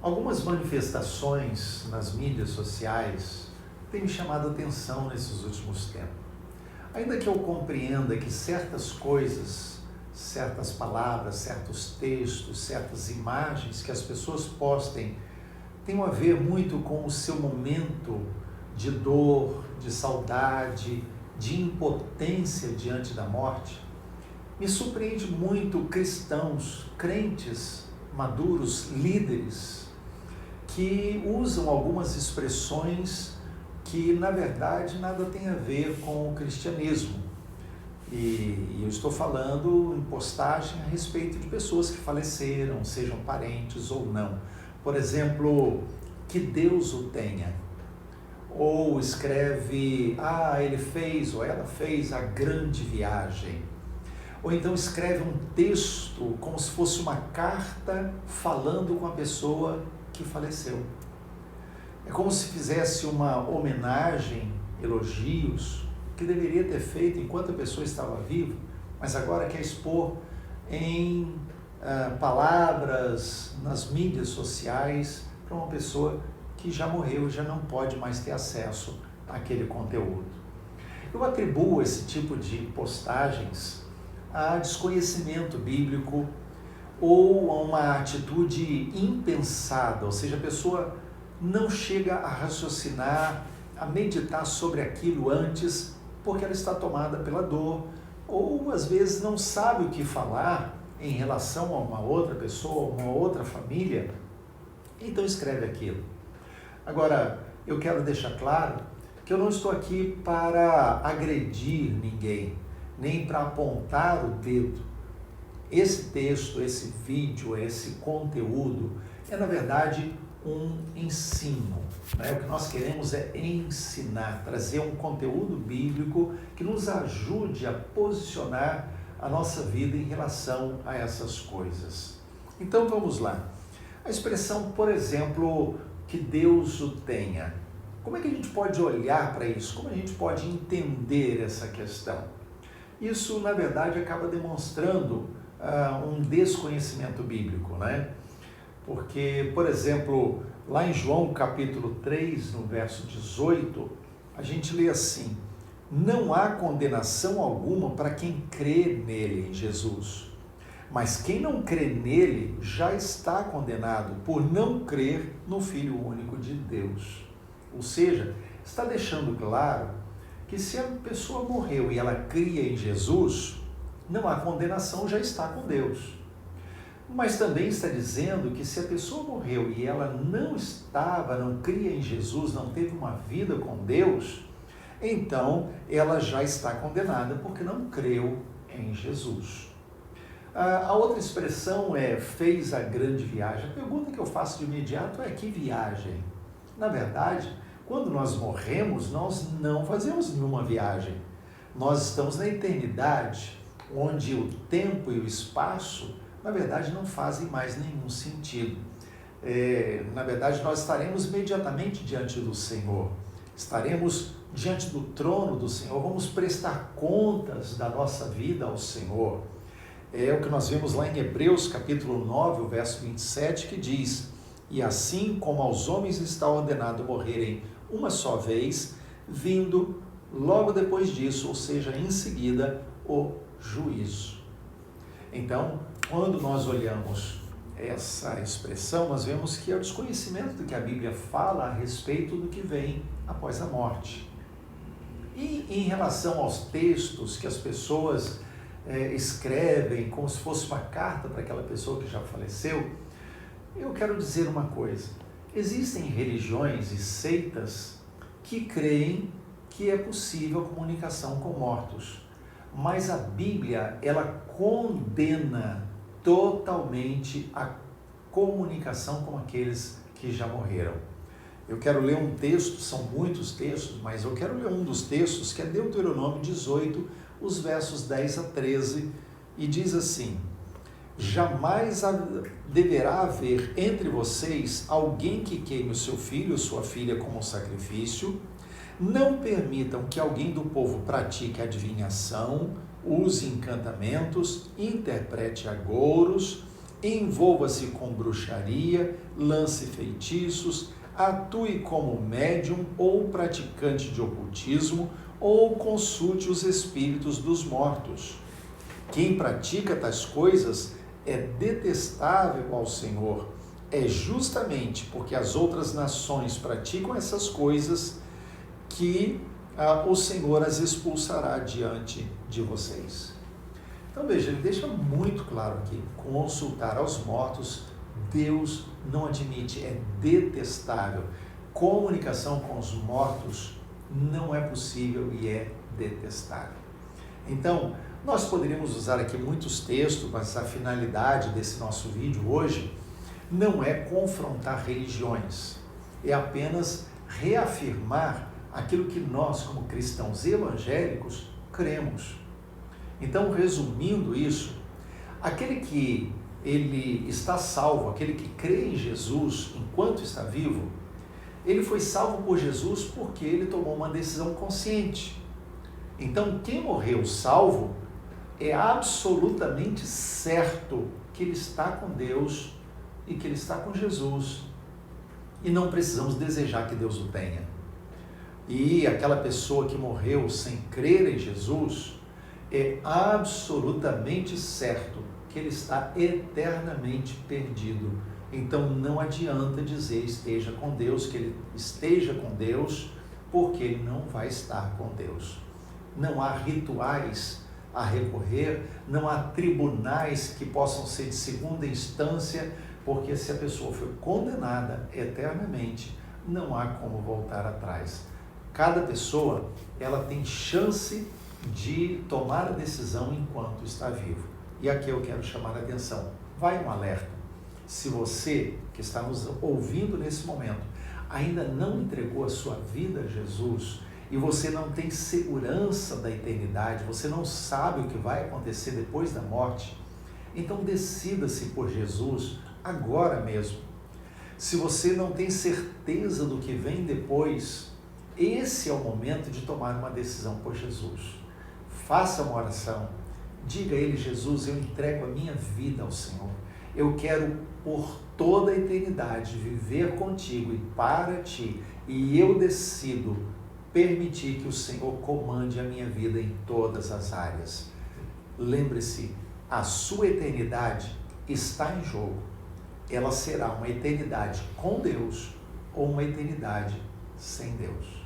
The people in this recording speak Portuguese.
Algumas manifestações nas mídias sociais têm me chamado a atenção nesses últimos tempos. Ainda que eu compreenda que certas coisas, certas palavras, certos textos, certas imagens que as pessoas postem tenham a ver muito com o seu momento de dor, de saudade, de impotência diante da morte, me surpreende muito cristãos, crentes, maduros, líderes, que usam algumas expressões que, na verdade, nada tem a ver com o cristianismo. E eu estou falando em postagem a respeito de pessoas que faleceram, sejam parentes ou não. Por exemplo, que Deus o tenha. Ou escreve, ele fez ou ela fez a grande viagem. Ou então escreve um texto como se fosse uma carta falando com a pessoa que faleceu. É como se fizesse uma homenagem, elogios, que deveria ter feito enquanto a pessoa estava viva, mas agora quer expor em palavras, nas mídias sociais, para uma pessoa que já morreu e já não pode mais ter acesso àquele conteúdo. Eu atribuo esse tipo de postagens a desconhecimento bíblico ou a uma atitude impensada, ou seja, a pessoa não chega a raciocinar, a meditar sobre aquilo antes, porque ela está tomada pela dor, ou às vezes não sabe o que falar em relação a uma outra pessoa, uma outra família, então escreve aquilo. Agora, eu quero deixar claro que eu não estou aqui para agredir ninguém, nem para apontar o dedo. Esse texto, esse vídeo, esse conteúdo é, na verdade, um ensino. O que nós queremos é ensinar, trazer um conteúdo bíblico que nos ajude a posicionar a nossa vida em relação a essas coisas. Então, vamos lá. A expressão, por exemplo, que Deus o tenha. Como é que a gente pode olhar para isso? Como a gente pode entender essa questão? Isso, na verdade, acaba demonstrando um desconhecimento bíblico, né? Porque, por exemplo, lá em João capítulo 3, no verso 18, a gente lê assim: não há condenação alguma para quem crê nele, em Jesus. Mas quem não crê nele já está condenado por não crer no Filho único de Deus. Ou seja, está deixando claro que se a pessoa morreu e ela cria em Jesus, não há condenação, já está com Deus. Mas também está dizendo que se a pessoa morreu e ela não cria em Jesus, não teve uma vida com Deus, então ela já está condenada porque não creu em Jesus. A outra expressão é fez a grande viagem. A pergunta que eu faço de imediato é: que viagem? Na verdade, quando nós morremos, nós não fazemos nenhuma viagem. Nós estamos na eternidade, onde o tempo e o espaço, na verdade, não fazem mais nenhum sentido. Na verdade, nós estaremos imediatamente diante do Senhor. Estaremos diante do trono do Senhor. Vamos prestar contas da nossa vida ao Senhor. É o que nós vemos lá em Hebreus capítulo 9, o verso 27, que diz: e assim como aos homens está ordenado morrerem uma só vez, vindo logo depois disso, ou seja, em seguida, o juízo. Então, quando nós olhamos essa expressão, nós vemos que é o desconhecimento do que a Bíblia fala a respeito do que vem após a morte. E em relação aos textos que as pessoas escrevem como se fosse uma carta para aquela pessoa que já faleceu, eu quero dizer uma coisa: existem religiões e seitas que creem que é possível a comunicação com mortos, mas a Bíblia, ela condena totalmente a comunicação com aqueles que já morreram. Eu quero ler um texto, são muitos textos, mas eu quero ler um dos textos que é Deuteronômio 18, os versos 10 a 13, e diz assim: jamais deverá haver entre vocês alguém que queime o seu filho ou sua filha como sacrifício. Não permitam que alguém do povo pratique adivinhação, use encantamentos, interprete agouros, envolva-se com bruxaria, lance feitiços, atue como médium ou praticante de ocultismo, ou consulte os espíritos dos mortos. Quem pratica tais coisas é detestável ao Senhor. É justamente porque as outras nações praticam essas coisas que o Senhor as expulsará diante de vocês. Então veja, ele deixa muito claro aqui, consultar aos mortos, Deus não admite, é detestável. Comunicação com os mortos não é possível e é detestável. Então, nós poderíamos usar aqui muitos textos, mas a finalidade desse nosso vídeo hoje não é confrontar religiões, é apenas reafirmar aquilo que nós, como cristãos evangélicos, cremos. Então, resumindo isso, aquele que ele está salvo, aquele que crê em Jesus enquanto está vivo, ele foi salvo por Jesus porque ele tomou uma decisão consciente. Então, quem morreu salvo é absolutamente certo que ele está com Deus e que ele está com Jesus. E não precisamos desejar que Deus o tenha. E aquela pessoa que morreu sem crer em Jesus, é absolutamente certo que ele está eternamente perdido. Então não adianta dizer esteja com Deus, que ele esteja com Deus, porque ele não vai estar com Deus. Não há rituais a recorrer, não há tribunais que possam ser de segunda instância, porque se a pessoa foi condenada eternamente, não há como voltar atrás. Cada pessoa, ela tem chance de tomar a decisão enquanto está vivo. E aqui eu quero chamar a atenção. Vai um alerta. Se você que está nos ouvindo nesse momento ainda não entregou a sua vida a Jesus e você não tem segurança da eternidade, você não sabe o que vai acontecer depois da morte, então decida-se por Jesus agora mesmo. Se você não tem certeza do que vem depois, esse é o momento de tomar uma decisão por Jesus. Faça uma oração, diga a Ele: Jesus, eu entrego a minha vida ao Senhor. Eu quero por toda a eternidade viver contigo e para ti, e eu decido permitir que o Senhor comande a minha vida em todas as áreas. Lembre-se, a sua eternidade está em jogo. Ela será uma eternidade com Deus ou uma eternidade sem Deus.